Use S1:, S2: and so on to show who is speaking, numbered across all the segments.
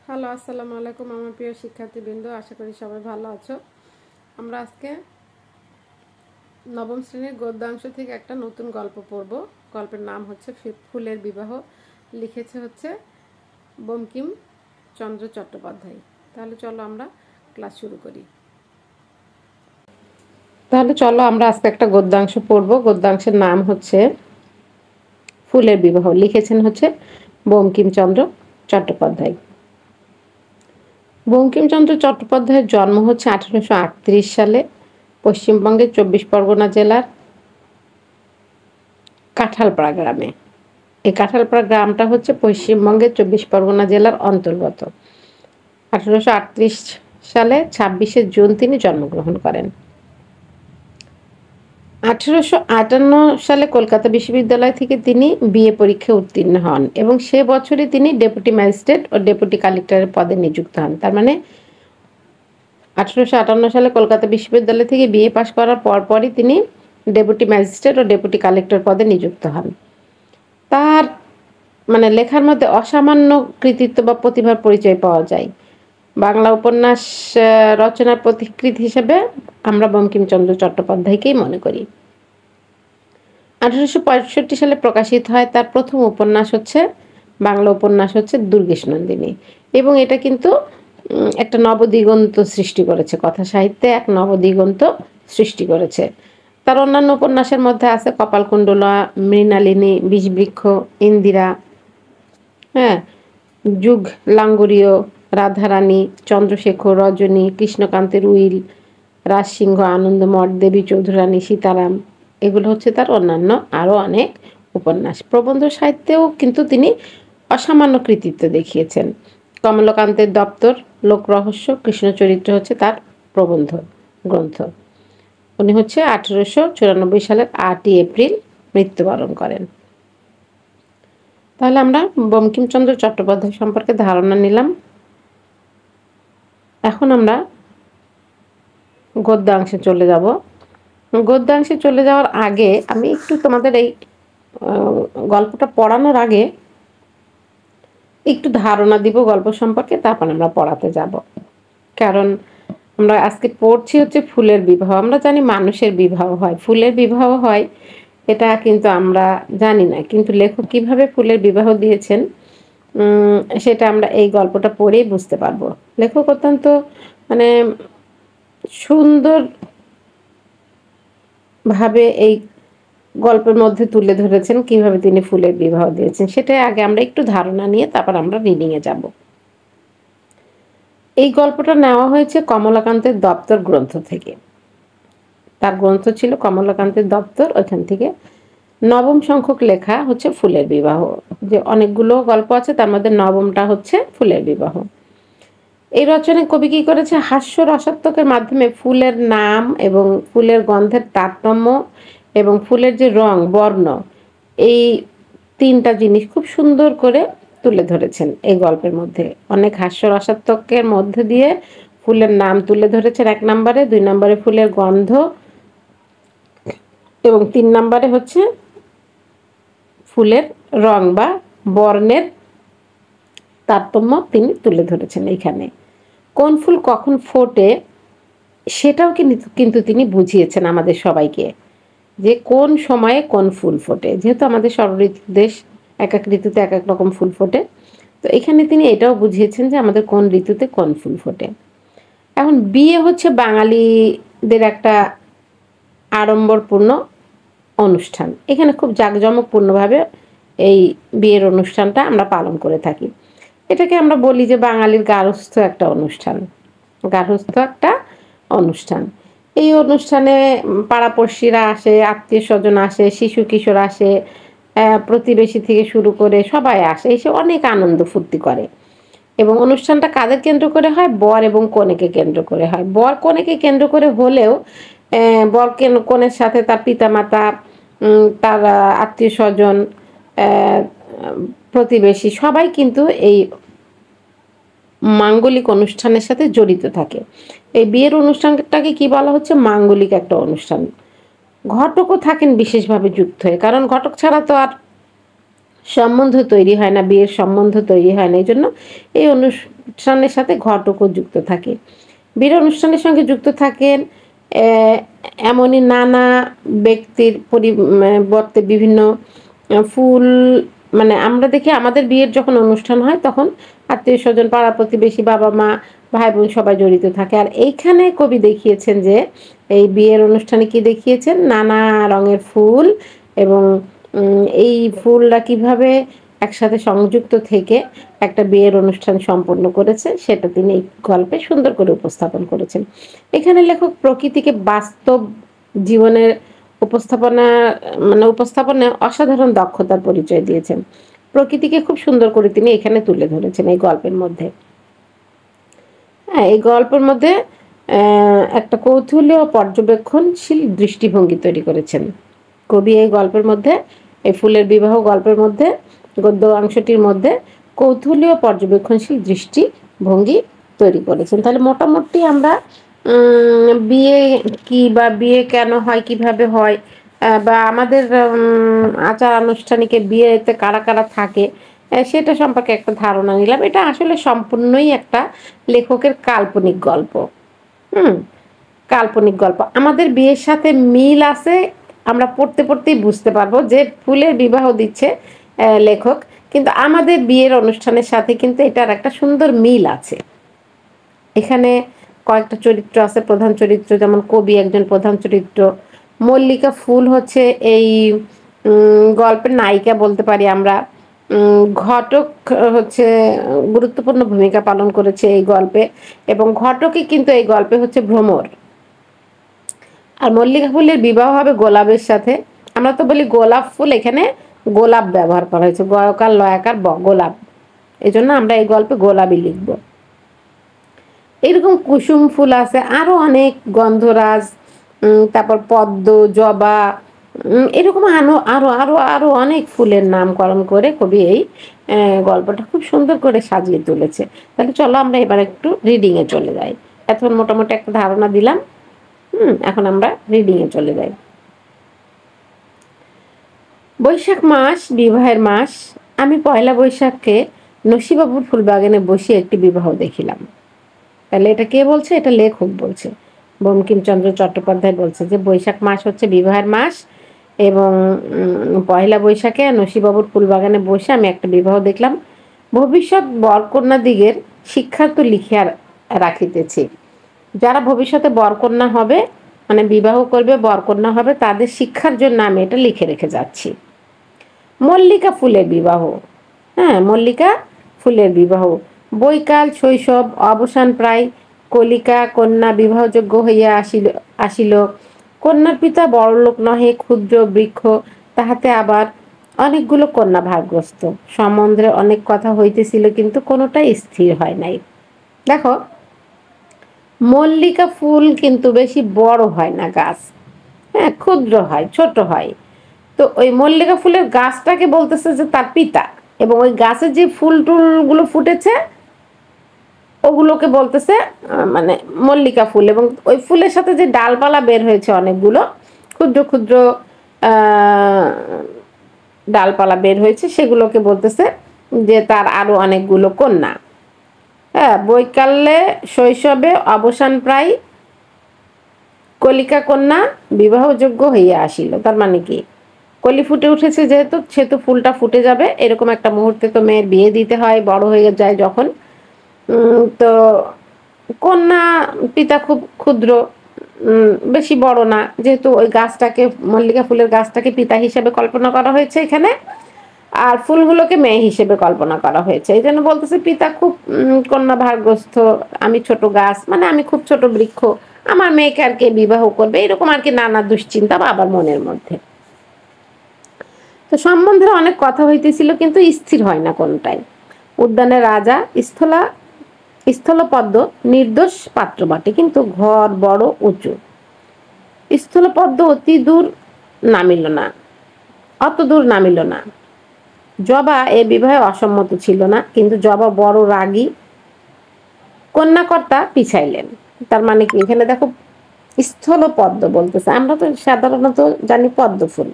S1: Hello, আসসালামু আলাইকুম আমার প্রিয় শিক্ষার্থীবৃন্দ, আশা করি সবাই ভালো আছো। আমরা আজকে নবম শ্রেণীর গদ্যাংশ থেকে একটা নতুন গল্প পড়ব। গল্পের নাম হচ্ছে ফুলের বিবাহ। লিখেছে হচ্ছে বঙ্কিম চন্দ্র চট্টোপাধ্যায়। তাহলে চলো আমরা ক্লাস শুরু করি। আমরা আজকে একটা গদ্যাংশ পড়ব। গদ্যাংশের নাম হচ্ছে ফুলের বিবাহ। লিখেছেন হচ্ছে বঙ্কিমচন্দ্র চট্টোপাধ্যায়। বঙ্কিমচন্দ্র চট্টোপাধ্যায়ের জন্ম হচ্ছে 1838 সালে পশ্চিমবঙ্গের 24 পরগনা জেলার কাঁঠালপাড়া গ্রামে। এই কাঁঠালপাড়া গ্রামটা হচ্ছে পশ্চিমবঙ্গের 24 পরগনা জেলার অন্তর্গত। 1838 সালে 26শে জুন তিনি জন্মগ্রহণ করেন। 1858 সালে কলকাতা বিশ্ববিদ্যালয় থেকে তিনি বিএ পরীক্ষায় উত্তীর্ণ হন এবং সে বছরই তিনি ডেপুটি ম্যাজিস্ট্রেট ও ডেপুটি কালেক্টরের পদে নিযুক্ত হন। তার মানে 1858 সালে কলকাতা বিশ্ববিদ্যালয় থেকে বিএ পাশ করার পরপরই তিনি ডেপুটি ম্যাজিস্ট্রেট ও ডেপুটি কালেক্টর পদে নিযুক্ত হন। তার লেখার মধ্যে অসামান্য কৃতিত্ব বা প্রতিভার পরিচয় পাওয়া যায়। বাংলা উপন্যাস রচনার পথিকৃৎ হিসেবে আমরা বঙ্কিমচন্দ্র চট্টোপাধ্যায়কেই মনে করি। 1865 সালে প্রকাশিত হয় তার প্রথম উপন্যাস হচ্ছে বাংলা উপন্যাস হচ্ছে দুর্গেশ নন্দিনী, এবং এটা কিন্তু একটা নবদিগন্ত সৃষ্টি করেছে, কথা সাহিত্যে এক নবদিগন্ত সৃষ্টি করেছে। তার অন্যান্য উপন্যাসের মধ্যে আছে কপালকুণ্ডলা, মৃণালিনী, বিষবৃক্ষ, ইন্দিরা, যুগ লাঙ্গুরীয়, রাধারানী, চন্দ্রশেখর, রজনী, কৃষ্ণকান্তের উইল, রাজসিংহ, আনন্দমঠ, দেবী চৌধুরানী, সীতারাম, এগুলো হচ্ছে তার অন্যান্য আরও অনেক উপন্যাস। প্রবন্ধ সাহিত্যেও কিন্তু তিনি অসামান্য কৃতিত্ব দেখিয়েছেন। কমলাকান্তের দপ্তর, লোকরহস্য, কৃষ্ণচরিত্র হচ্ছে তার প্রবন্ধ গ্রন্থ। উনি হচ্ছে 1894 সালের 8ই এপ্রিল মৃত্যুবরণ করেন। তাহলে আমরা বঙ্কিমচন্দ্র চট্টোপাধ্যায় সম্পর্কে ধারণা নিলাম। এখন আমরা গদ্যাংশে চলে যাব। গদ্যাংশে চলে যাওয়ার আগে আমি একটু তোমাদের এই গল্পটা পড়ানোর আগে একটু ধারণা দিব গল্প সম্পর্কে, তারপর আমরা পড়াতে যাব। কারণ আমরা আজকে পড়ছি হচ্ছে ফুলের বিবাহ। আমরা জানি মানুষের বিবাহ হয়, ফুলের বিবাহ হয়, এটা কিন্তু আমরা জানি না। কিন্তু লেখক কিভাবে ফুলের বিবাহ দিয়েছেন সেটা আমরা এই গল্পটা পড়েই বুঝতে পারবো। লেখক অত্যন্ত সুন্দর ভাবে এই গল্পের মধ্যে তুলে ধরেছেন কিভাবে তিনি ফুলের বিবাহ দিয়েছেন। সেটাই আগে আমরা একটু ধারণা নিয়ে তারপর আমরা রিডিংয়ে যাব। এই গল্পটা নেওয়া হয়েছে কমলাকান্তের দপ্তর গ্রন্থ থেকে। তার গ্রন্থ ছিল কমলাকান্তের দপ্তর, ওইখান থেকে নবম সংখ্যক লেখা হচ্ছে ফুলের বিবাহ। যে অনেকগুলো গল্প আছে, তার মধ্যে নবমটা হচ্ছে ফুলের বিবাহ। এই রচনায় কবি কি করেছে, হাস্য রসাত্মকের মাধ্যমে ফুলের নাম এবং ফুলের গন্ধের তারতম্য এবং ফুলের যে রং বর্ণ, এই তিনটা জিনিস খুব সুন্দর করে তুলে ধরেছেন এই গল্পের মধ্যে। অনেক হাস্য রসাত্মকের মধ্যে দিয়ে ফুলের নাম তুলে ধরেছেন 1 নম্বরে, 2 নম্বরে ফুলের গন্ধ, এবং 3 নম্বরে হচ্ছে ফুলের রং বা বর্ণের তারতম্য তিনি তুলে ধরেছেন। এইখানে কোন ফুল কখন ফোটে সেটাও কিন্তু তিনি বুঝিয়েছেন আমাদের সবাইকে, যে কোন সময়ে কোন ফুল ফোটে। যেহেতু আমাদের ষড়ঋতু দেশ, এক এক ঋতুতে এক এক রকম ফুল ফোটে, তো এখানে তিনি এটাও বুঝিয়েছেন যে আমাদের কোন ঋতুতে কোন ফুল ফোটে। এখন বিয়ে হচ্ছে বাঙালিদের একটা আড়ম্বরপূর্ণ অনুষ্ঠান। এখানে খুব জাঁকজমকপূর্ণভাবে এই বিয়ের অনুষ্ঠানটা আমরা পালন করে থাকি। এটাকে আমরা বলি যে বাঙালির গার্হস্থ্য একটা অনুষ্ঠান, গার্হস্থ্য একটা অনুষ্ঠান। এই অনুষ্ঠানে পাড়াপড়শিরা আসে, আত্মীয় স্বজন আসে, শিশু কিশোর আসে, প্রতিবেশী থেকে শুরু করে সবাই আসে, এসে অনেক আনন্দ ফুর্তি করে। এবং অনুষ্ঠানটা কাদের কেন্দ্র করে হয়, বর এবং কনেকে কেন্দ্র করে হয়। বর কনেকে কেন্দ্র করে হলেও বর কনের সাথে তার পিতামাতা, তার আত্মীয় স্বজন, প্রতিবেশী সবাই কিন্তু এই মাঙ্গলিক অনুষ্ঠানের সাথে জড়িত থাকে। এই বিয়ের অনুষ্ঠানটাকে কি বলা হচ্ছে, মাঙ্গলিক একটা অনুষ্ঠান। ঘটকও থাকেন বিশেষভাবে যুক্ত হয়ে, কারণ ঘটক ছাড়া তো আর সম্বন্ধ তৈরি হয় না, বিয়ের সম্বন্ধ তৈরি হয় না, এই জন্য এই অনুষ্ঠানের সাথে ঘটকও যুক্ত থাকে। বিয়ের অনুষ্ঠানের সঙ্গে যুক্ত থাকেন এমনই নানা ব্যক্তির পরিবর্তে বিভিন্ন ফুল, মানে আমরা দেখি আমাদের বিয়ের যখন অনুষ্ঠান হয় তখন আত্মীয় স্বজন, পাড়া প্রতিবেশী, বাবা মা, ভাই বোন সবাই জড়িত থাকে। আর এইখানে কবি দেখিয়েছেন যে এই বিয়ের অনুষ্ঠানে কি দেখিয়েছেন, নানা রঙের ফুল এবং এই ফুলরা কিভাবে একসাথে সংযুক্ত থেকে একটা বিয়ের অনুষ্ঠান সম্পন্ন করেছে সেটা তিনি এই গল্পে সুন্দর করে উপস্থাপন করেছেন। এখানে লেখক প্রকৃতিকে বাস্তব জীবনের উপস্থাপনায় অসাধারণ দক্ষতার পরিচয় দিয়েছেন। প্রকৃতিকে খুব সুন্দর করে তিনি এখানে তুলে ধরেছেন এই গল্পের মধ্যে। হ্যাঁ, এই গল্পের মধ্যে একটা কৌতূহলী ও পর্যবেক্ষণশীল দৃষ্টিভঙ্গি তৈরি করেছেন কবি। এই গল্পের মধ্যে, এই ফুলের বিবাহ গল্পের মধ্যে, গদ্য অংশটির মধ্যে কৌতূহলী ও পর্যবেক্ষণশীল দৃষ্টিভঙ্গি তৈরি করেছেন। তাহলে মোটামুটি আমরা বিয়ে কি বা বিয়ে কেন হয়, কিভাবে হয়, বা আমাদের আচার আনুষ্ঠানিকে বিয়েতে কারা কারা থাকে সেটা সম্পর্কে একটা ধারণা নিলাম। এটা আসলে সম্পূর্ণই একটা লেখকের কাল্পনিক গল্প। কাল্পনিক গল্প, আমাদের বিয়ের সাথে মিল আছে, আমরা পড়তে পড়তেই বুঝতে পারবো যে ফুলের বিবাহ দিচ্ছে লেখক, কিন্তু আমাদের বিয়ের অনুষ্ঠানের সাথে কিন্তু এটার একটা সুন্দর মিল আছে। এখানে কয়েকটা চরিত্র আছে, প্রধান চরিত্র, যেমন কবি একজন প্রধান চরিত্র, মল্লিকা ফুল হচ্ছে এই গল্পের নায়িকা বলতে পারি আমরা। ঘটক হচ্ছে গুরুত্বপূর্ণ ভূমিকা পালন করেছে এই গল্পে, এবং ঘটকই কিন্তু এই গল্পে হচ্ছে ভ্রমর। আর মল্লিকা ফুলের বিবাহ হবে গোলাপের সাথে। আমরা তো বলি গোলাপ ফুল, এখানে গোলাপ ব্যবহার করা হয়েছে, গয়কার লয়াকার গোলাপ, এই জন্য আমরা এই গল্পে গোলাপই লিখব। এরকম কুসুম ফুল আছে, আরো অনেক, গন্ধরাজ, তারপর পদ্ম, জবা, এরকম আরো আরো আরো আরো অনেক ফুলের নামকরণ করে কবি এই গল্পটা খুব সুন্দর করে সাজিয়ে তুলেছে। তাহলে চলো আমরা এবার একটু রিডিং এ চলে যাই। এখন মোটামুটি একটা ধারণা দিলাম, এখন আমরা রিডিং এ চলে যাই। বৈশাখ মাস বিবাহের মাস, আমি পয়লা বৈশাখকে নসিবাবুর ফুলবাগানে বসিয়ে একটি বিবাহ দেখিলাম। তাহলে এটা কে বলছে? এটা লেখক বলছে, বঙ্কিমচন্দ্র চট্টোপাধ্যায় বলছে যে বৈশাখ মাস হচ্ছে বিবাহের মাস, এবং পয়লা বৈশাখে নসিবাবুর ফুলবাগানে বসে আমি একটা বিবাহ দেখলাম। ভবিষ্যৎ বরকন্যা দিগের শিক্ষার্থ লিখিয়া রাখিতেছি। যারা ভবিষ্যতে বরকন্যা হবে, মানে বিবাহ করবে, বরকন্যা হবে, তাদের শিক্ষার জন্য আমি এটা লিখে রেখে যাচ্ছি। মল্লিকা ফুলের বিবাহ, হ্যাঁ, মল্লিকা ফুলের বিবাহ, বৈকাল শৈশব অবসান প্রায়, কলিকা কন্যা বিবাহযোগ্য হইয়া আসিল। কন্যার পিতা বড়লোক নহে, ক্ষুদ্র বৃক্ষ, তাহাতে আবার অনেকগুলো কন্যা ভারগ্রস্ত। সম্বন্ধে অনেক কথা হইতেছিল, কিন্তু কোনোটাই স্থির হয় নাই। দেখো, মল্লিকা ফুল কিন্তু বেশি বড় হয় না গাছ, হ্যাঁ, ক্ষুদ্র হয়, ছোট হয়। তো ওই মল্লিকা ফুলের গাছটাকে বলতেছে যে তার পিতা, এবং ওই গাছে যে ফুল টুলগুলো ফুটেছে ওগুলোকে বলতেছে মানে মল্লিকা ফুল, এবং ওই ফুলের সাথে যে ডালপালা বের হয়েছে অনেকগুলো ক্ষুদ্র ক্ষুদ্র ডালপালা বের হয়েছে সেগুলোকে বলতেছে যে তার আরো অনেকগুলো কন্যা। হ্যাঁ, বৈকালে শৈশবে অবসান প্রায়, কলিকা কন্যা বিবাহযোগ্য হইয়া আসিল। তার মানে কি, কলি ফুটে উঠেছে যেহেতু, সেহেতু ফুলটা ফুটে যাবে, এরকম একটা মুহূর্তে তো মেয়ের বিয়ে দিতে হয়, বড় হয়ে যায় যখন। তো কন্যা পিতা খুব ক্ষুদ্র, বেশি বড় না, যেহেতু ওই গাছটাকে, মল্লিকা ফুলের গাছটাকে পিতা হিসেবে কল্পনা করা হয়েছে এখানে, আর ফুলগুলোকে মেয়ে হিসেবে কল্পনা করা হয়েছে। এই জন্য বলতেছে পিতা খুব কন্যা ভারগ্রস্ত, আমি ছোট গাছ, মানে আমি খুব ছোট বৃক্ষ, আমার মেয়েকে আর কে বিবাহ করবে, এরকম আর কি নানা দুশ্চিন্তা বাবার মনের মধ্যে। তো সম্বন্ধে অনেক কথা হইতেছিল, কিন্তু স্থির হয় না কোনটাই। উদ্যানের রাজা স্থলপদ্ম নির্দোষ পাত্র বটে, কিন্তু ঘর বড় উঁচু। স্থলপদ্ম অতি দূর নামিল না, অত দূর নামিল না। জবা এ বিবাহে অসম্মত ছিল না, কিন্তু জবা বড় রাগী, কন্যাকর্তা পিছাইলেন। তার মানে কি, এখানে দেখো স্থলপদ্ম বলতেছে, আমরা তো সাধারণত জানি পদ্ম ফুল,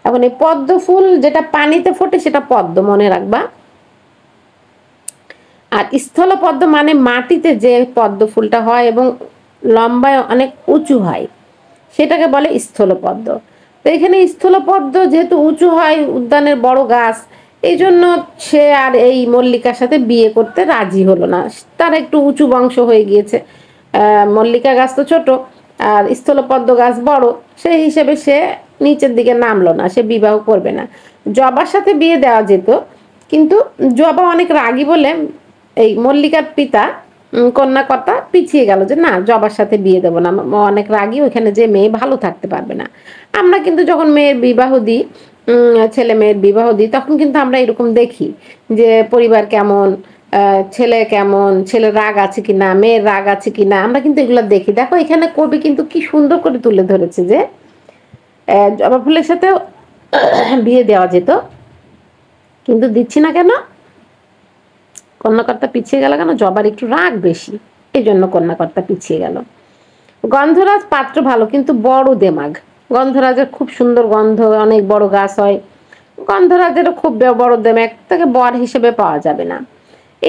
S1: এখন এই পদ্ম ফুল যেটা পানিতে ফোটে সেটা পদ্ম, মনে রাখবা। আর স্থলপদ্ম মানে মাটিতে যে পদ্ম ফুলটা হয় এবং লম্বায় অনেক উঁচু হয়, সেটাকে বলে স্থলপদ্ম। তো এখানে স্থলপদ্ম যেহেতু উঁচু হয়, উদ্যানের বড় গাছ, এই জন্য সে আর এই মল্লিকার সাথে বিয়ে করতে রাজি হলো না। তার একটু উঁচু বংশ হয়ে গিয়েছে, মল্লিকা গাছ তো ছোট আর স্থলপদ্ম গাছ বড়, সেই হিসেবে সে নিচের দিকে নামলো না, সে বিবাহ করবে না। জবার সাথে বিয়ে দেওয়া যেত, কিন্তু জবা অনেক রাগী বলে এই মল্লিকার পিতা কন্যাকর্তা পিছিয়ে গেল, যে না, জবার সাথে বিয়ে দেবো না, অনেক রাগী, ওইখানে যে মেয়ে ভালো থাকতে পারবে না। আমরা কিন্তু যখন মেয়ের বিবাহ দিই, ছেলে মেয়ের বিবাহ দিই, তখন কিন্তু আমরা এরকম দেখি যে পরিবার কেমন, ছেলে কেমন, ছেলের রাগ আছে কিনা, মেয়ের রাগ আছে কিনা, আমরা কিন্তু এগুলো দেখি। দেখো এখানে কবি কিন্তু কি সুন্দর করে তুলে ধরেছে যে জবা ফুলের সাথেও বিয়ে দেওয়া যেত, কিন্তু দিচ্ছি না কেন? কন্যাকর্তা পিছিয়ে গেল কেন? জবার একটু রাগ বেশি, এই জন্য কন্যাকর্তা পিছিয়ে গেল। গন্ধরাজ পাত্র ভালো, কিন্তু বড় দেমাগ। গন্ধরাজের খুব সুন্দর গন্ধ, অনেক বড় গাছ হয়, গন্ধরাজেরও খুব বড় দেমাগ, তাকে বর হিসেবে পাওয়া যাবে না।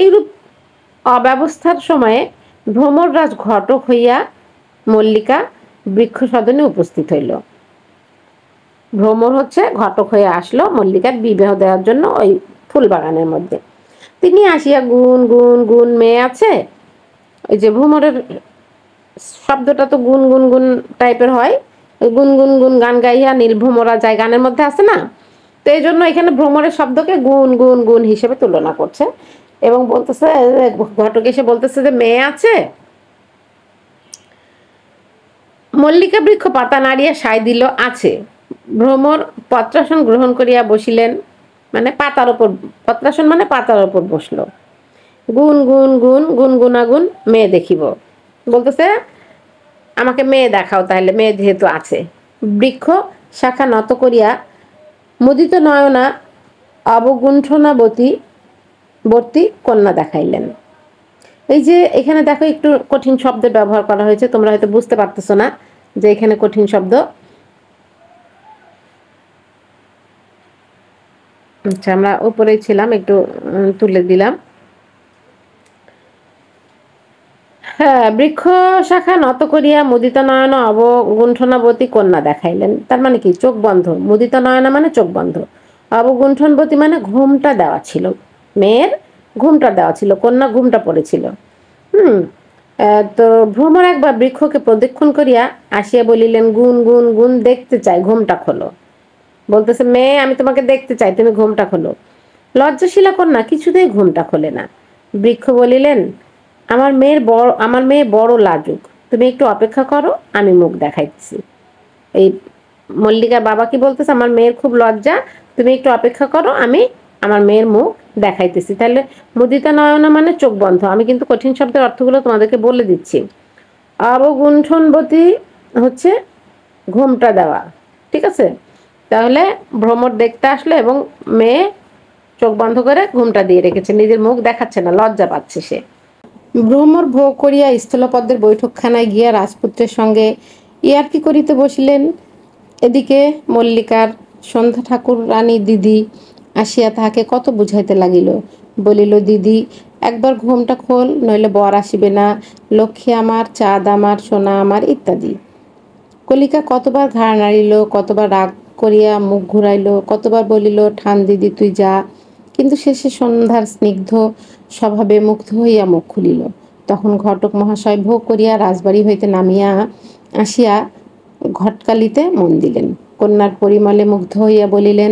S1: এইরূপ অব্যবস্থার সময়ে ভ্রমররাজ ঘটক হইয়া মল্লিকা বৃক্ষ সদনে উপস্থিত হইল। ভ্রমর হচ্ছে ঘটক হয়ে আসলো মল্লিকার বিবাহ দেওয়ার জন্য ওই ফুল বাগানের মধ্যে। তিনি আসিয়া গুন গুন গুন, মেয়ে আছে, ওই যে ভ্রমরের শব্দটা তো গুন গুন গুন টাইপের হয়, ওই গুন গুন গুন গান গাইয়া নীলভ্রমরা যায়, গানের মধ্যে আছে না, তো এই জন্য এখানে ভ্রমরের শব্দকে গুন গুন গুন হিসেবে তুলনা করছে এবং বলতেছে, ঘটক এসে বলতেছে যে মেয়ে আছে। মল্লিকা বৃক্ষ পাতা নাড়িয়া সায় দিল, আছে। ভ্রমর পত্রাসন গ্রহণ করিয়া বসিলেন, মানে পাতার ওপর, পত্রাসন মানে পাতার ওপর বসলো। গুন গুন গুন গুন গুনাগুন, মেয়ে দেখিব, বলতেছে আমাকে মেয়ে দেখাও, তাহলে মেয়ে যেহেতু আছে। বৃক্ষ শাখা নত করিয়া মুদিত নয়না অবগুণ্ঠনাবতী বর্তী কন্যা দেখাইলেন। এই যে এখানে দেখো একটু কঠিন শব্দের ব্যবহার করা হয়েছে, তোমরা হয়তো বুঝতে পারতেছো না যে এখানে কঠিন শব্দ। আচ্ছা, আমরা উপরেই ছিলাম, একটু তুলে দিলাম। হ্যাঁ, বৃক্ষ শাখা নত করিয়া মুদিত নয়ন অবগুণ্ঠনাবতী কন্যা দেখাইলেন। তার মানে কি? চোখ বন্ধ। মুদিত নয়না মানে চোখ বন্ধ, অবগুণ্ঠনবতী মানে ঘুমটা দেওয়া ছিল, মেয়ের ঘুমটা দেওয়া ছিল, কন্যা ঘুমটা পড়েছিল। হুম তো ভ্রমর একবার বৃক্ষকে প্রদক্ষিণ করিয়া আসিয়া বলিলেন, গুন গুন গুন, দেখতে চাই, ঘুমটা খোলো। বলতেছে মেয়ে, আমি তোমাকে দেখতে চাই, তুমি ঘুমটা খোলো। লজ্জাশীলা কন্যা কিছুতেই ঘুমটা খোলে না। বৃক্ষ বলিলেন, আমার মেয়ে বড় লাজুক, তুমি একটু অপেক্ষা করো, আমি মুখ দেখাইতেছি। এই মল্লিকার বাবা কি বলতেছে? আমার মেয়ের খুব লজ্জা, তুমি একটু অপেক্ষা করো, আমি আমার মেয়ের মুখ দেখাইতেছি। তাহলে মুদিতা নয়না মানে চোখ বন্ধ। আমি কিন্তু কঠিন শব্দের অর্থগুলো তোমাদেরকে বলে দিচ্ছি। অবগুণ্ঠনবতী হচ্ছে ঘুমটা দেওয়া, ঠিক আছে? তাহলে ভ্রমর দেখতে আসলো এবং মেয়ে চোখ বন্ধ করে ঘুমটা দিয়ে রেখেছে, নিজের মুখ দেখাচ্ছে না, লজ্জা পাচ্ছে সে। ভ্রমর ভোগ করিয়া স্থলপদ্মের বৈঠকখানায় গিয়া রাজপুত্রের সঙ্গে ইয়ার্কি করিতে বসিলেন। এদিকে মল্লিকার সন্ধ্যা ঠাকুর রানী দিদি আসিয়া তাহাকে কত বুঝাইতে লাগিল। বলিল, দিদি একবার ঘুমটা খোল, নইলে বর আসিবে না, লক্ষ্মী আমার, চাঁদ আমার, সোনা আমার ইত্যাদি। কলিকা কতবার ঘাড় নাড়িল, কতবার রাগ করিয়া মুখ ঘুরাইল, কতবার বলিল, ঠান দিদি তুই যা, কিন্তু শেষে সন্ধ্যার স্নিগ্ধ স্বভাবে মুগ্ধ হইয়া মুখ খুলিল। তখন ঘটক মহাশয় ভোগ করিয়া রাজবাড়ি হইতে নামিয়া আসিয়া ঘটকালিতে মন দিলেন। কন্যার পরিমলে মুগ্ধ হইয়া বলিলেন,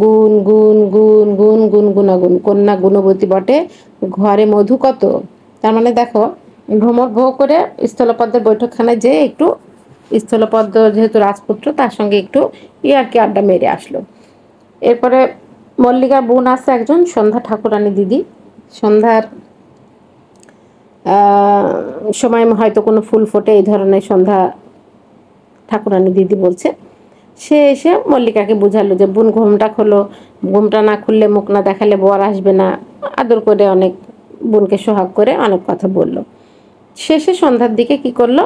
S1: গুন গুন গুন গুন গুন গুনাগুন, কন্যা গুণবতী বটে, ঘরে মধু কত। তার মানে দেখো, ভ্রমর ভোগ করে স্থলপদ্মের বৈঠকখানায় যে একটু স্থলপদ্ম যেহেতু রাজপুত্র, তার সঙ্গে একটু ইয়ার্কি আড্ডা মেরে আসলো। এরপরে মল্লিকার বোন আছে একজন, সন্ধ্যা ঠাকুরানী দিদি। সন্ধ্যার সময় হয়তো কোনো ফুল ফোটে, এই ধরনের সন্ধ্যা ঠাকুরানী দিদি বলছে। সে এসে মল্লিকাকে বুঝালো যে বোন ঘুমটা খোলো, ঘুমটা না খুললে, মুখ না দেখালে বর আসবে না। আদর করে অনেক বোনকে সোহাগ করে অনেক কথা বলল। শেষে সন্ধ্যার দিকে কি করলো,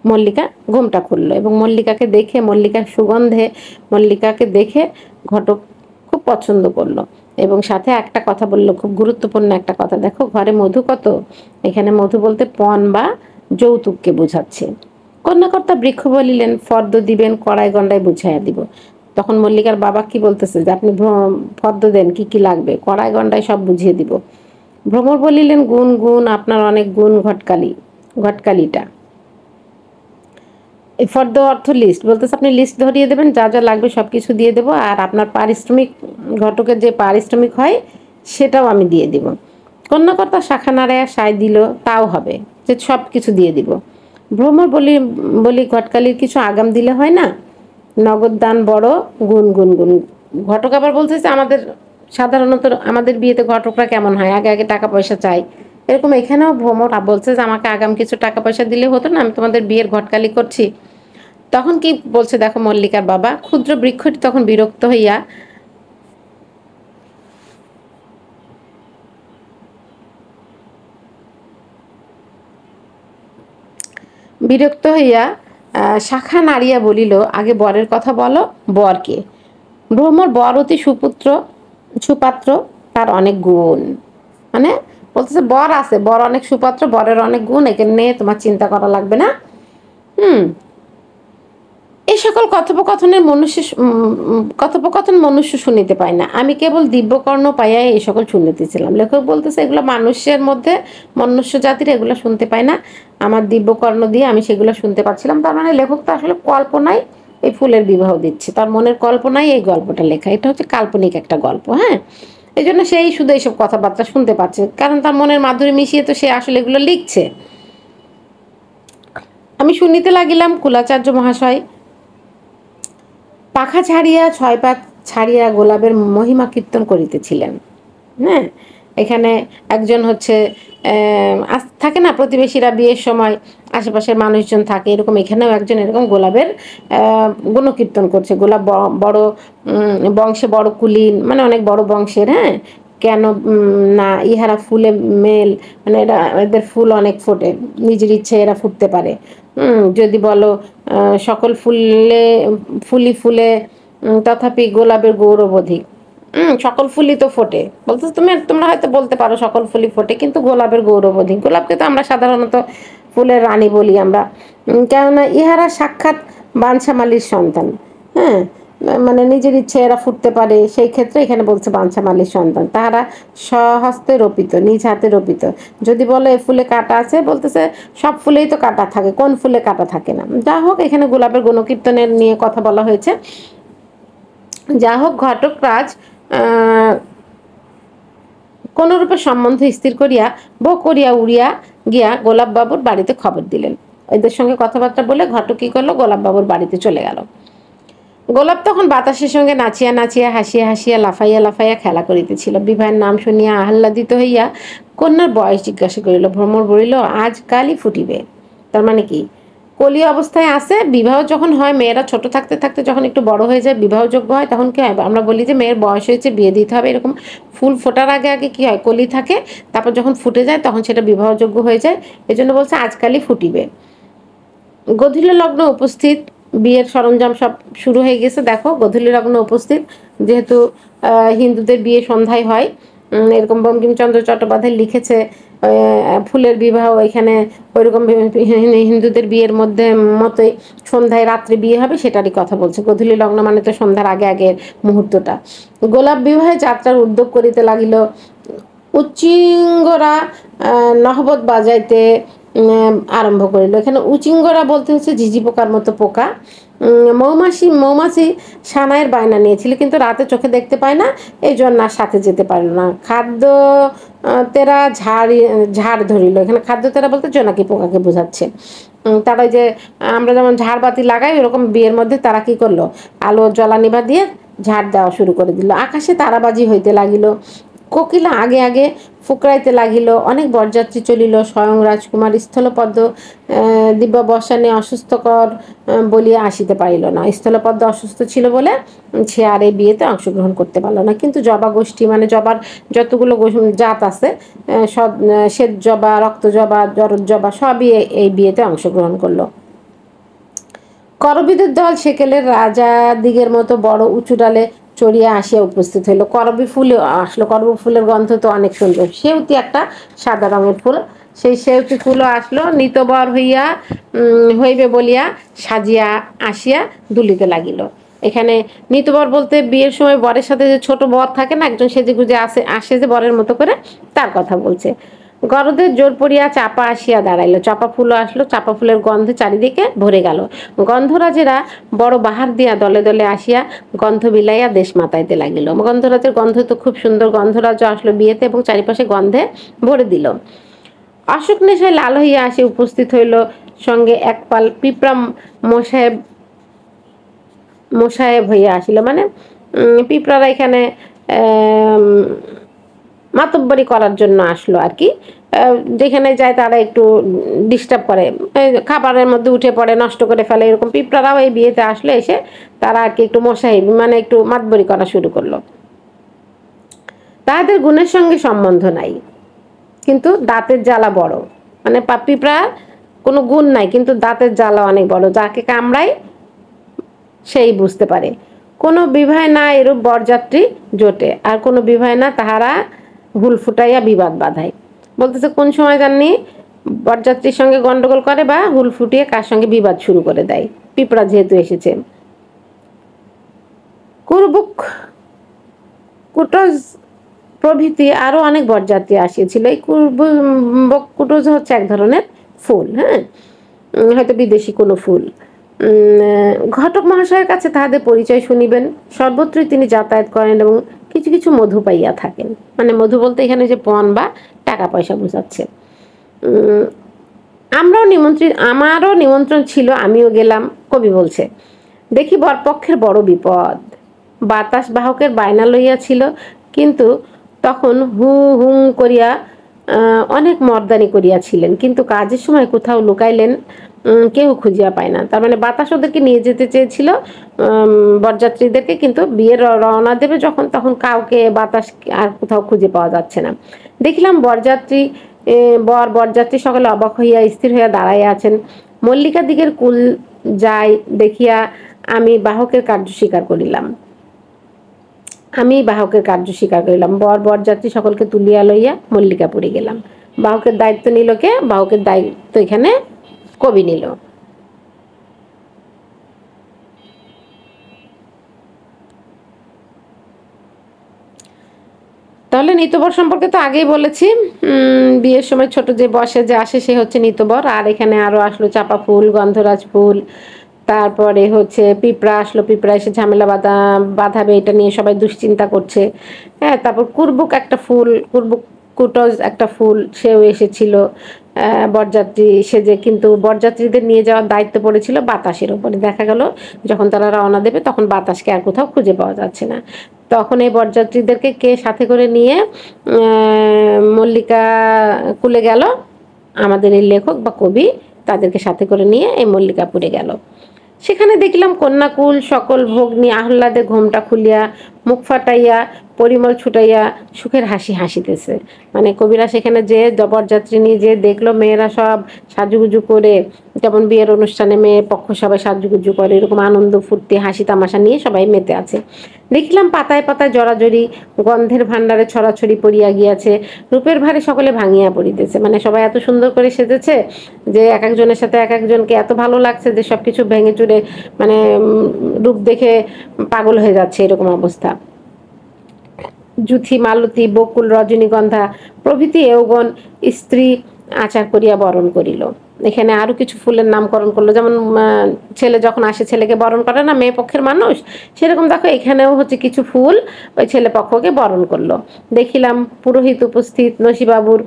S1: মল্লিকা ঘুমটা খুললো এবং মল্লিকাকে দেখে, মল্লিকার সুগন্ধে মল্লিকাকে দেখে ঘটক খুব পছন্দ করলো এবং সাথে একটা কথা বললো, খুব গুরুত্বপূর্ণ একটা কথা, দেখো ঘরে মধু কত, এখানে মধু বলতে পণ বা যৌতুককে বোঝাচ্ছে। কন্যাকর্তা বৃক্ষ বলিলেন, ফর্দ দিবেন কড়াই গন্ডায় বুঝাইয়া দিব। তখন মল্লিকার বাবা কি বলতেছে যে আপনি ফর্দ দেন, কি কি লাগবে, কড়াই গন্ডায় সব বুঝিয়ে দিব। ভ্রমর বলিলেন, গুণ গুণ আপনার অনেক গুণ ঘটকালি, ঘটকালিটা। এই ফর্দ অর্থ লিস্ট, বলতেছে আপনি লিস্ট ধরিয়ে দেবেন, যা যা লাগবে সব কিছু দিয়ে দেবো, আর আপনার পারিশ্রমিক, ঘটকের যে পারিশ্রমিক হয় সেটাও আমি দিয়ে দিব। কন্যাকর্তা শাখা নাড়াইয়া সায় দিল, তাও হবে, যে সব কিছু দিয়ে দিব। ভ্রমর বলি ঘটকালির কিছু আগাম দিলে হয় না, নগদ দান বড়, গুণ গুণ গুণ। ঘটক আবার বলতেছে আমাদের সাধারণত আমাদের বিয়েতে ঘটকরা কেমন হয়, আগে আগে টাকা পয়সা চাই, এরকম এখানেও ভ্রমর বলছে যে আমাকে আগাম কিছু টাকা পয়সা দিলে হতো না, আমি তোমাদের বিয়ের ঘটকালি করছি। তখন কি বলছে দেখো মল্লিকার বাবা, ক্ষুদ্র বৃক্ষটি তখন বিরক্ত হইয়া শাখা নাড়িয়া বলিল, আগে বরের কথা বলো, বরকে। ভ্রমর, বর অতি সুপাত্র, তার অনেক গুণ, মানে বলতেছে বর আছে, বর অনেক সুপাত্র, বরের অনেক গুণ, একে নিয়ে তোমার চিন্তা করা লাগবে না। হুম। এই সকল কথোপকথন মনুষ্য শুনিতে পায় না, আমি কেবল দিব্যকর্ণ পাইয়াই এই সকল শুনিতেছিলাম। লেখক বলতেছে এগুলো মানুষের মধ্যে, মনুষ্য জাতির এগুলো শুনতে পায় না, আমার দিব্যকর্ণ দিয়ে আমি সেগুলো শুনতে পাচ্ছিলাম। তার মানে লেখক তো আসলে কল্পনায় এই ফুলের বিবাহ দিচ্ছে, তার মনের কল্পনায় এই গল্পটা লেখা, এটা হচ্ছে কাল্পনিক একটা গল্প। হ্যাঁ, এই জন্য সেই শুধু এইসব কথাবার্তা শুনতে পাচ্ছে, কারণ তার মনের মাধুরী মিশিয়ে তো সে আসলে এগুলো লিখছে। আমি শুনিতে লাগিলাম, কুলাচার্য মহাশয় পাখা ছাড়িয়া, ছয় পাক ছাড়িয়া গোলাপের মহিমা কীর্তন করিতেছিলেন। হ্যাঁ, এখানে একজন হচ্ছে থাকে না প্রতিবেশীরা বিয়ের সময় আশেপাশের মানুষজন থাকে, এরকম এখানেও একজন এরকম গোলাপের গুণকীর্তন করছে। গোলাপ বড় বংশে বড় কুলীন, মানে অনেক বড় বংশের। হ্যাঁ, কেন না ইহারা ফুলে মেল, মানে এরা, এদের ফুল অনেক ফোটে, নিজের ইচ্ছে এরা ফুটতে পারে। যদি বলো সকল ফুলি ফুলে তথাপি গোলাপের গৌরব অধিক। সকল ফুলই তো ফোটে, বলতে তোমরা হয়তো বলতে পারো সকল ফুলই ফোটে, কিন্তু গোলাপের গৌরব অধিক। গোলাপকে তো আমরা সাধারণত ফুলের রানী বলি আমরা, কেননা ইহারা সাক্ষাৎ বাঞ্ছামালির সন্তান। হ্যাঁ, মানে নিজের ইচ্ছে এরা ফুটতে পারে, সেই ক্ষেত্রে এখানে বলছে বাঞ্ছামালির সন্তান, তাহারা স্বহস্তে রোপিত, নিজ হাতে রোপিত। যদি বলে এ ফুলে কাঁটা আছে, বলতেছে সব ফুলেই তো কাঁটা থাকে, কোন ফুলে কাঁটা থাকে না। যা হোক, এখানে গোলাপের গুণকীর্তনের নিয়ে কথা বলা হয়েছে। যা হোক, ঘটকরাজ কোনরূপে সম্বন্ধ স্থির করিয়া বউ করিয়া উড়িয়া গিয়া গোলাপ বাবুর বাড়িতে খবর দিলেন। এদের সঙ্গে কথাবার্তা বলে ঘটক কি করলো, গোলাপ বাবুর বাড়িতে চলে গেল। গোলাপ তখন বাতাসের সঙ্গে নাচিয়া নাচিয়া, হাসিয়া হাসিয়া, লাফাইয়া লাফাইয়া খেলা করিতেছিল। বিবাহের নাম শুনিয়া আহ্লাদিত হইয়া কন্যার বয়স জিজ্ঞাসা করিল। ভ্রমর বলিল, আজকালই ফুটিবে। তার মানে কি, কলি অবস্থায় আছে, বিবাহ যখন হয়, মেয়েরা ছোট থাকতে থাকতে যখন একটু বড় হয়ে যায়, বিবাহযোগ্য হয়, তখন কি হয়, আমরা বলি যে মেয়ের বয়স হয়েছে, বিয়ে দিতে হবে। এরকম ফুল ফোটার আগে আগে কি হয়, কলি থাকে, তারপর যখন ফুটে যায় তখন সেটা বিবাহযোগ্য হয়ে যায়। এজন্য বলছে আজকালই ফুটিবে। গোধূলি লগ্ন উপস্থিত, বিয়ের সরঞ্জাম সব শুরু হয়ে গেছে। দেখো গোধূলি লগ্ন উপস্থিত, যেহেতু হিন্দুদের বিয়ে সন্ধ্যায় হয়, এরকম বঙ্কিমচন্দ্র চট্টোপাধ্যায় লিখেছে ফুলের বিবাহ এখানে ওইরকম হিন্দুদের বিয়ের মতোই সন্ধ্যায় রাত্রে বিয়ে হবে, সেটারই কথা বলছে। গোধূলি লগ্ন মানে তো সন্ধ্যার আগে আগের মুহূর্তটা। গোলাপ বিবাহে যাত্রার উদ্যোগ করিতে লাগিল। উচ্চিঙ্গরা নহবত বাজাইতে আরম্ভ করিল। এখানে উচিঙ্গরা বলতে হচ্ছে ঝিঝি পোকার মতো পোকা। মৌমাছি সানাইয়ের বায়না নিয়েছিল, কিন্তু রাতে চোখে দেখতে পায় না, এই জন্য আর সাথে যেতে পারল না। খাদ্য তেরা ঝাড় ধরিল। এখানে খাদ্য তেরা বলতে জোনাকি পোকাকে বোঝাচ্ছে। তারা যে আমরা যেমন ঝাড়বাতি লাগাই, এরকম বিয়ের মধ্যে তারা কি করলো, আলো জ্বলানিবা দিয়ে ঝাড় দেওয়া শুরু করে দিল। আকাশে তারাবাজি হইতে লাগিল। কোকিলা আগে আগে ফুকরাইতে লাগিল। অনেক বরযাত্রী চলিল। স্বয়ং রাজকুমার স্থলপদ্ম দিব্যাবসানে অসুস্থকর বলিয়া আসিতে পারিল না। স্থলপদ্ম অসুস্থ ছিল বলে সে আর এই বিয়েতে অংশগ্রহণ করতে পারলো না। কিন্তু জবা গোষ্ঠী, মানে জবার যতগুলো জাত আছে, সব শ্বেত জবা, রক্ত জবা, জরদ জবা, সবই এই বিয়েতে অংশগ্রহণ করলো। করবীদের দল সেকেলের রাজা দিগের মতো বড় উঁচু ডালে চড়িয়া আসিয়া উপস্থিত হইল। করবী ফুল আসলো, করবী ফুলের গন্ধ তো অনেক সুন্দর। সেউতি একটা সাদা রঙের ফুল, সেই সেউতি ফুলও আসলো, নিতবর হইবে বলিয়া সাজিয়া আসিয়া দুলিতে লাগিল। এখানে নিতবর বলতে বিয়ের সময় বরের সাথে যে ছোট বর থাকে না, একজন সেজে গুজে আসে যে বরের মতো করে, তার কথা বলছে। গরদের জোর পড়িয়া চাপা আসিয়া দাঁড়াইল। চাপা ফুলও আসলো, চাপা ফুলের গন্ধে চারিদিকে ভরে গেল। গন্ধরাজেরা বড় বাহার দিয়া দলে দলে আসিয়া গন্ধ বিলাইয়া দেশ মাতাইতে লাগিল। গন্ধরাজের গন্ধ তো খুব সুন্দর। গন্ধরাজও আসলো বিয়েতে এবং চারিপাশে গন্ধে ভরে দিল। অশোক নেশায় লাল হইয়া আসি উপস্থিত হইল, সঙ্গে এক পাল পিঁপড়া মোসাহেব মোসাহেব হইয়া আসিল। মানে পিঁপড়ারা এখানে মাতব্বরি করার জন্য আসলো আর কি। যেখানে যায় তারা একটু ডিস্টার্ব করে, খাবারের মধ্যে উঠে পড়ে, নষ্ট করে ফেলে, এরকম পিঁপড়ারাও এই বিয়েতে আসলে এসে তারা আর কি একটু মোসাহেব মানে একটু মাতব্বরি করা শুরু করলো। তাদের গুণের সঙ্গে সম্বন্ধ নাই, কিন্তু দাঁতের জ্বালা বড়। মানে পিঁপড়ার কোনো গুণ নাই, কিন্তু দাঁতের জ্বালা অনেক বড়, যাকে কামড়ায় সেই বুঝতে পারে। কোনো বিবাহে না এরূপ বরযাত্রী জোটে, আর কোনো বিবাহে না তাহারা হুল ফুটাইয়া বিবাদ বাধায়। বলতেছে কোন সময় জাননি বরযাত্রীর সঙ্গে গন্ডগোল করে বা হুল ফুটিয়ে কার সঙ্গে বিবাদ শুরু করে দেয়, পিঁপড়া যেহেতু এসেছে। কুরবুক, কুটজ প্রভৃতি আরো অনেক বরযাত্রী আসিয়েছিল। এই কুরবুক, কুটজ হচ্ছে এক ধরনের ফুল, হ্যাঁ, হয়তো বিদেশি কোনো ফুল। ঘটক মহাশয়ের কাছে তাহাদের পরিচয় শুনিবেন। সর্বত্রই তিনি যাতায়াত করেন এবং কিছু কিছু মধু পাইয়া থাকেন। মানে মধু বলতে এখানে যে পণ বা টাকা পয়সা বোঝাচ্ছে। আমারও নিমন্ত্রণ ছিল, আমিও গেলাম। কবি বলছে, দেখি বরপক্ষের বড় বিপদ। বাতাস বাহকের বায়না লইয়াছিল, কিন্তু তখন হু হুম করিয়া অনেক মর্দানি করিয়াছিলেন, কিন্তু কাজের সময় কোথাও লুকাইলেন, কেউ খুঁজিয়া পায় না। তার মানে বাতাস ওদেরকে নিয়ে যেতে চেয়েছিল বরযাত্রীদেরকে, কিন্তু বিয়ের রওনা দেবে যখন, তখন কাউকে বাতাস আর কোথাও খুঁজে পাওয়া যাচ্ছে না। দেখিলাম বরযাত্রী সকলে অবাক হইয়া স্থির হইয়া দাঁড়াইয়া আছেন। মল্লিকা দিগের কুল যাই দেখিয়া আমি বাহকের কার্য স্বীকার করিলাম। বরযাত্রী সকলকে তুলিয়া লইয়া মল্লিকাপুরে গেলাম। বাহকের দায়িত্ব নিল কে? বাহকের দায়িত্ব এখানে কবি নিল। তাহলে নিতবর সম্পর্কে তো আগেই বলেছি। বিয়ের সময় ছোট যে বসে যে আসে সে হচ্ছে নিতবর। আর এখানে আরো আসলো চাপা ফুল, গন্ধরাজ ফুল, তারপরে হচ্ছে পিঁপড়া আসলো। পিঁপড়া এসে ঝামেলা বাঁধাবে এটা নিয়ে সবাই দুশ্চিন্তা করছে। হ্যাঁ, তারপর কুরবুক একটা ফুল, কুটজ একটা ফুল, সেও এসেছিল বরযাত্রী সেজে। কিন্তু বরযাত্রীদের নিয়ে যাওয়ার দায়িত্ব পড়েছিল বাতাসের উপরে। দেখা গেল যখন তারা রওনা দেবে তখন বাতাসকে আর কোথাও খুঁজে পাওয়া যাচ্ছে না। তখন এই বরযাত্রীদেরকে কে সাথে করে নিয়ে মল্লিকা কুলে গেল? আমাদের এই লেখক বা কবি তাদেরকে সাথে করে নিয়ে এই মল্লিকাপুরে গেল। সেখানে দেখলাম কন্যাকুল সকল ভগ্নী আহ্লাদে ঘোমটা খুলিয়া মুখ ফাটাইয়া পরিমল ছুটাইয়া সুখের হাসি হাসিতেছে। মানে কবিরা সেখানে যে বরযাত্রী নিয়ে যে দেখলো মেয়েরা সব সাজুগুজু করে, যেমন বিয়ের অনুষ্ঠানে মেয়ে পক্ষ সবাই সাজুগুজু করে, এরকম আনন্দ ফুর্তি হাসি তামাশা নিয়ে সবাই মেতে আছে। দেখিলাম পাতায় পাতায় জড়াজড়ি, গন্ধের ভাণ্ডারে ছড়াছড়ি পড়িয়া গিয়াছে, রূপের ভারে সকলে ভাঙিয়া পড়িতেছে। মানে সবাই এত সুন্দর করে সেজেছে যে এক একজনের সাথে এক একজনকে এত ভালো লাগছে যে সবকিছু ভেঙে চুরে মানে রূপ দেখে পাগল হয়ে যাচ্ছে, এরকম অবস্থা। জুথি, মালতী, বকুল, রজনীগন্ধা প্রভৃতি এওগণ স্ত্রী আচার করিয়া বরণ করিল। এখানে আরো কিছু ফুলের নামকরণ করলো, যেমন ছেলে যখন আসে ছেলেকে বরণ করে না মেয়ে পক্ষের মানুষ, সেরকম দেখো এখানেও হচ্ছে কিছু ফুল ওই ছেলে পক্ষকে বরণ করলো। দেখিলাম পুরোহিত উপস্থিত, নসিবাবুর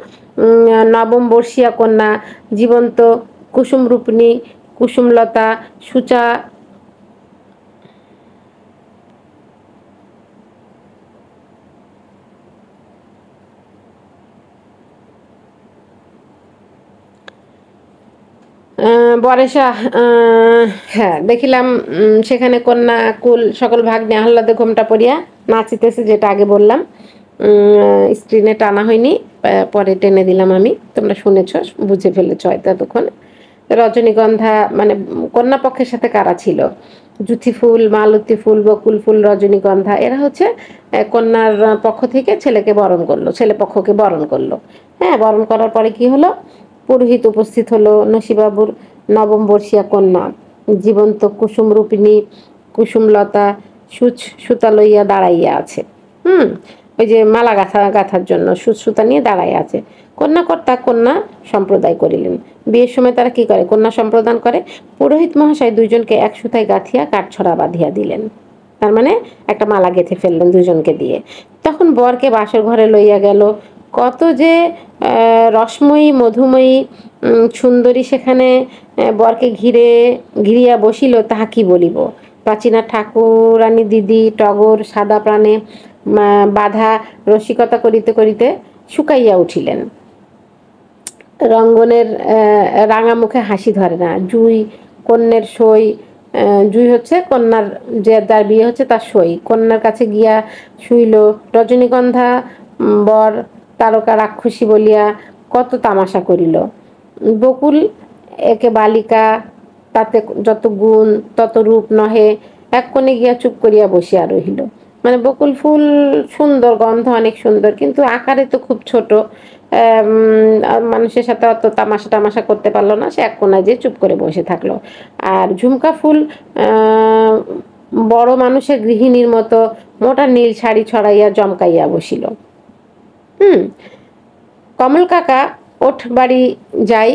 S1: নবম বর্ষিয়া কন্যা, জীবন্ত কুসুম রূপিণী, কুসুমলতা, সুচা বরেশা। হ্যাঁ, দেখিলাম সেখানে কন্যা কুল সকল ভাগ্নে আহ্লাদে ঘোমটা পড়িয়া নাচিতেছে, যেটা আগে বললাম। স্ক্রিনে টানা হয়নি, পরে টেনে দিলাম আমি, তোমরা শুনেছ, বুঝে ফেলেছ হয়তো এতক্ষণ। রজনীগন্ধা মানে কন্যা পক্ষের সাথে কারা ছিল? জুথি ফুল, মালতী ফুল, বকুল ফুল, রজনীগন্ধা, এরা হচ্ছে কন্যার পক্ষ থেকে ছেলেকে বরণ করলো, ছেলে পক্ষকে বরণ করলো। হ্যাঁ, বরণ করার পরে কি হলো? পুরোহিত উপস্থিত হলো। নসিবাবুর নবম বর্ষীয়া কন্যা জীবন্ত কুসুম রূপিণী কুসুমলতা সুতা লইয়া দাঁড়াইয়া আছে। ওই যে মালা গাঁথার জন্য সুতা নিয়ে দাঁড়াইয়া আছে। কন্যাকর্তা কন্যা সম্প্রদায় করিলেন। বিয়ের সময় তারা কি করে? কন্যা সম্প্রদান করে। পুরোহিত মহাশয় দুইজনকে এক সুতায় গাঁথিয়া কাঠছড়া বাঁধিয়া দিলেন। তার মানে একটা মালা গেঁথে ফেললেন দুজনকে দিয়ে। তখন বরকে বাসর ঘরে লইয়া গেল। কত যে রসময়ী মধুময়ী সুন্দরী সেখানে বরকে ঘিরিয়া বসিল, তাহা কি বলিব। প্রাচীনা ঠাকুরানী দিদি টগর সাদা প্রাণে বাধা রসিকতা করিতে করিতে শুকাইয়া উঠিলেন। রঙ্গনের রাঙা মুখে হাসি ধরে না। জুই কন্যের সই, জুই হচ্ছে কন্যার, যে যার বিয়ে হচ্ছে তার সই, কন্যার কাছে গিয়া শুইল। রজনীগন্ধা বর তারকা রাক্ষসী বলিয়া কত তামাশা করিল। বকুল একে বালিকা, তাতে যত গুণ তত রূপ নহে, এক কোণে গিয়া চুপ করিয়া বসিয়া রহিল। মানে বকুল ফুল সুন্দর, গন্ধ অনেক সুন্দর, কিন্তু আকারে তো খুব ছোট, মানুষের সাথে অত তামাশা করতে পারলো না, সে এক কোণায় যে চুপ করে বসে থাকলো। আর ঝুমকা ফুল বড় মানুষের গৃহিণীর মতো মোটা নীল শাড়ি ছড়াইয়া জমকাইয়া বসিল। কমল কাকা ওঠ বাড়ি যাই,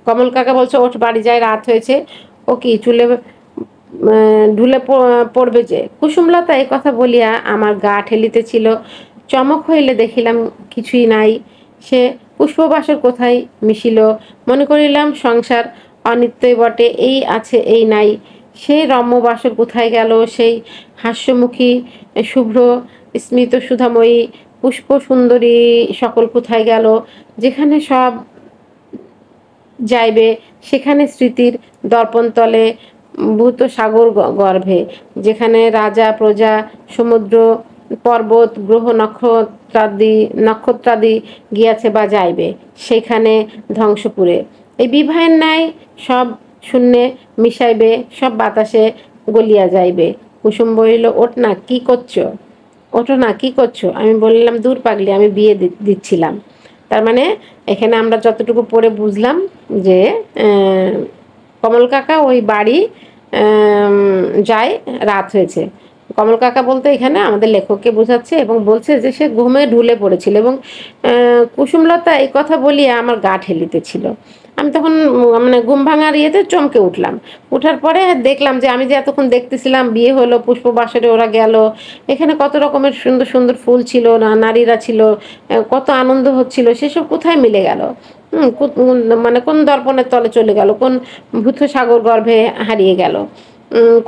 S1: কমল কাকা বলছে ওঠ বাড়ি যাই, রাত হয়েছে। ও কি চুলে ঢুলে পড়বে যে। কুসুমলতা এই কথা বলিয়া আমার গা ঠেলিতেছিল। চমক হইলে দেখিলাম কিছুই নাই। সে পুষ্পবাসর কোথায় মিশিল। মনে করিলাম সংসার অনিত্যই বটে, এই আছে এই নাই। সেই রম্যবাসর কোথায় গেল? সেই হাস্যমুখী শুভ্র স্মিত সুধাময়ী পুষ্প সুন্দরী সকল কোথায় গেল? যেখানে সব যাইবে সেখানে স্মৃতির দর্পণতলে ভূত সাগর গর্ভে, যেখানে রাজা প্রজা সমুদ্র পর্বত গ্রহ নক্ষত্রাদি গিয়াছে বা যাইবে, সেখানে ধ্বংসপুরে এই বিবাহের ন্যায় সব শূন্যে মিশাইবে, সব বাতাসে গলিয়া যাইবে। কুসুম বলিল, ওঠ না, কি করছো? ওঠো না, কি করছো? আমি বললাম, দূর পাগলি, আমি বিয়ে দিচ্ছিলাম। তার মানে এখানে আমরা যতটুকু পড়ে বুঝলাম যে কমল কাকা ওই বাড়ি যায়, রাত হয়েছে। কমল কাকা বলতে এখানে আমাদের লেখককে বোঝাচ্ছে এবং বলছে যে সে ঘুমে ঢুলে পড়েছিল এবং কুসুমলতা এই কথা বলিয়া আমার গা ঠেলিতেছিল। আমি তখন মানে ঘুম ভাঙার ইয়েতে চমকে উঠলাম। উঠার পরে দেখলাম যে আমি যে এতক্ষণ দেখতেছিলাম বিয়ে হলো, পুষ্প বাসরে ওরা গেল, এখানে কত রকমের সুন্দর সুন্দর ফুল ছিল, নারীরা ছিল, কত আনন্দ হচ্ছিল, সেসব কোথায় মিলে গেল? মানে কোন দর্পণের তলে চলে গেল? কোন ভূত সাগর গর্ভে হারিয়ে গেল?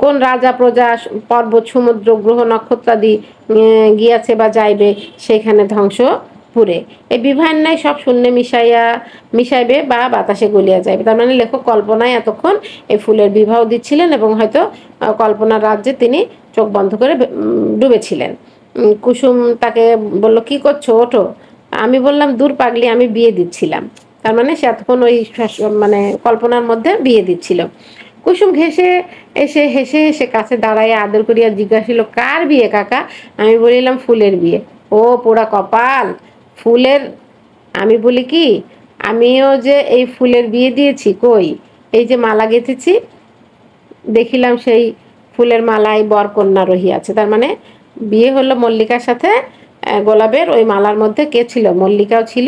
S1: কোন রাজা প্রজা পর্বত সমুদ্র গ্রহ নক্ষত্রাদি গিয়াছে বা যাইবে, সেইখানে ধ্বংসপুরে এই বিবাহের ন্যায় সব শূন্যে মিশাইবে বা বাতাসে গলিয়া যাইবে। তার মানে লেখক কল্পনায় এতক্ষণ এই ফুলের বিবাহ দিচ্ছিলেন এবং হয়তো কল্পনার রাজ্যে তিনি চোখ বন্ধ করে ডুবেছিলেন। কুসুম তাকে বলল, কি করছো, ওঠো। আমি বললাম, দূর পাগলি, আমি বিয়ে দিচ্ছিলাম। তার মানে সে এতক্ষণ ওই মানে কল্পনার মধ্যে বিয়ে দিচ্ছিল। কুসুম হেসে হেসে কাছে দাঁড়াইয়া আদর করিয়া জিজ্ঞাসিল, কার বিয়ে কাকা? আমি বলিলাম, ফুলের বিয়ে। ও পোড়া কপাল, ফুলের? আমি বলি, কি আমিও যে এই ফুলের বিয়ে দিয়েছি। কই, এই যে মালা গেঁথেছি, দেখিলাম সেই ফুলের মালায় বর কন্যা রহিয়াছে। তার মানে বিয়ে হলো মল্লিকার সাথে গোলাপের ওই মালার মধ্যে কে ছিল? মল্লিকাও ছিল,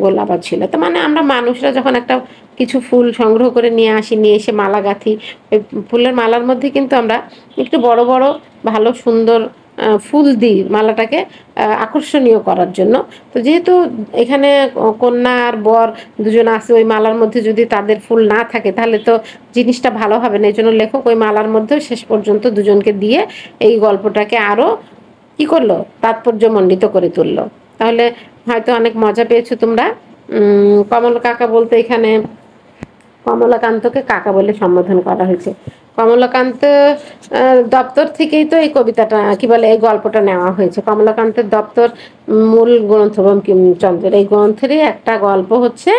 S1: গোলাপও ছিল। তো মানে আমরা মানুষরা যখন একটা কিছু ফুল সংগ্রহ করে নিয়ে আসি, নিয়ে এসে মালা গাঁথি, ওই ফুলের মালার মধ্যে কিন্তু আমরা একটু বড় বড় ভালো সুন্দর ফুল দিই মালাটাকে আকর্ষণীয় করার জন্য। তো যেহেতু এখানে কন্যা আর বর দুজন আছে, ওই মালার মধ্যে যদি তাদের ফুল না থাকে তাহলে তো জিনিসটা ভালো হবে না। এই জন্য লেখক ওই মালার মধ্যেও শেষ পর্যন্ত দুজনকে দিয়ে এই গল্পটাকে আরও কি করলো, তাৎপর্যমণ্ডিত করে তুললো। তাহলে হয়তো অনেক মজা পেয়েছো তোমরা। কমল কাকা বলতে এখানে কমলাকান্তকে কাকা বলে সম্বোধন করা হয়েছে। কমলাকান্ত দপ্তর থেকেই তো এই কবিতাটা কি বলে এই গল্পটা নেওয়া হয়েছে। কমলাকান্তের দপ্তর মূল গ্রন্থ বঙ্কিমচন্দ্রের, এই গ্রন্থেরই একটা গল্প হচ্ছে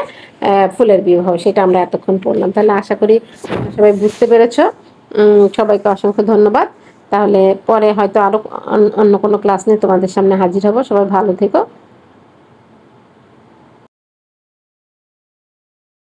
S1: ফুলের বিবাহ। সেটা আমরা এতক্ষণ পড়লাম। তাহলে আশা করি সবাই বুঝতে পেরেছো। সবাইকে অসংখ্য ধন্যবাদ। তাহলে পরে হয়তো আরো অন্য কোনো ক্লাস নিয়ে তোমাদের সামনে হাজির হব। সবাই ভালো থেকো।